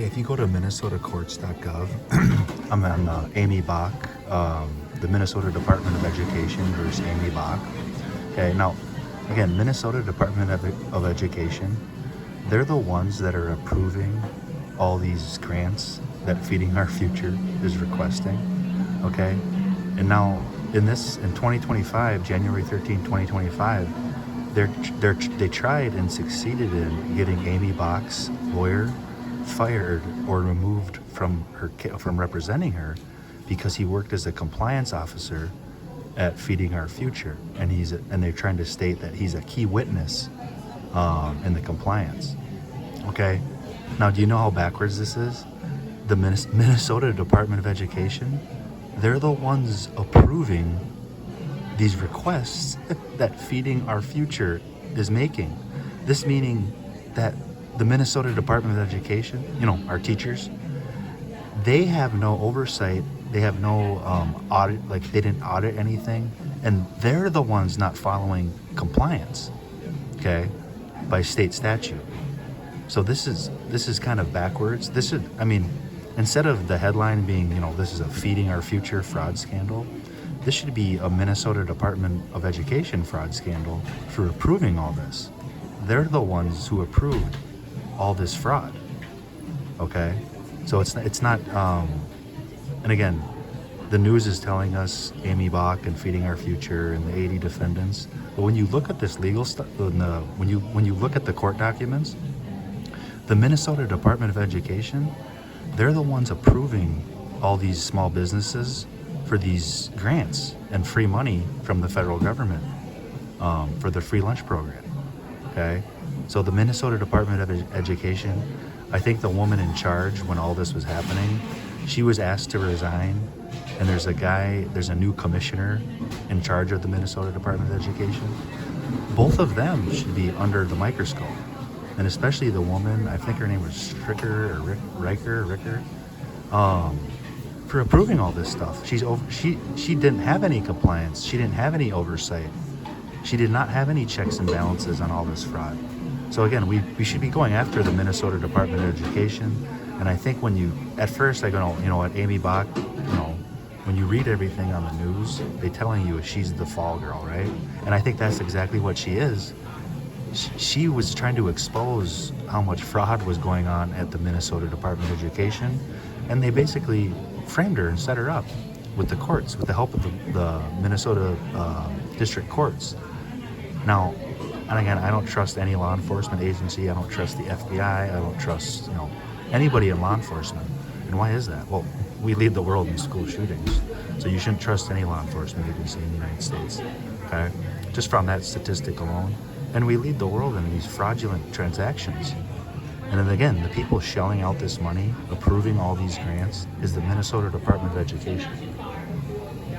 Okay, if you go to minnesotacourts.gov, I'm on Aimee Bock, the Minnesota Department of Education versus Aimee Bock. Okay, now, again, Minnesota Department of Education, they're the ones that are approving all these grants that Feeding Our Future is requesting. Okay, and now in 2025, January 13, 2025, they tried and succeeded in getting Aimee Bock's lawyer fired or removed from representing her because he worked as a compliance officer at Feeding Our Future, and they're trying to state that he's a key witness in the compliance. Okay, now do you know how backwards this is? The Minnesota Department of Education, they're the ones approving these requests that Feeding Our Future is making. This meaning that the Minnesota Department of Education, our teachers, they have no oversight. They have no audit, like they didn't audit anything. And they're the ones not following compliance, okay, by state statute. So this is kind of backwards. Instead of the headline being, this is a Feeding Our Future fraud scandal, this should be a Minnesota Department of Education fraud scandal for approving all this. They're the ones who approved all this fraud. Okay, so it's not. And again, the news is telling us Aimee Bock and Feeding Our Future and the 80 defendants. But when you look at this legal stuff, when you look at the court documents, the Minnesota Department of Education, they're the ones approving all these small businesses for these grants and free money from the federal government for the free lunch program. Okay, so the Minnesota Department of Education, I think the woman in charge when all this was happening, she was asked to resign, and there's a new commissioner in charge of the Minnesota Department of Education. Both of them should be under the microscope, and especially the woman, I think her name was Ricker, for approving all this stuff. She didn't have any compliance. She didn't have any oversight. She did not have any checks and balances on all this fraud. So again, we should be going after the Minnesota Department of Education. And I think at first I go, what, Aimee Bock, when you read everything on the news, they're telling you she's the fall girl, right? And I think that's exactly what she is. She was trying to expose how much fraud was going on at the Minnesota Department of Education. And they basically framed her and set her up with the courts, with the help of the Minnesota district courts. Now, and again, I don't trust any law enforcement agency. I don't trust the FBI. I don't trust, anybody in law enforcement. And why is that? Well, we lead the world in school shootings, so you shouldn't trust any law enforcement agency in the United States, okay? Just from that statistic alone. And we lead the world in these fraudulent transactions. And then again, the people shelling out this money, approving all these grants, is the Minnesota Department of Education.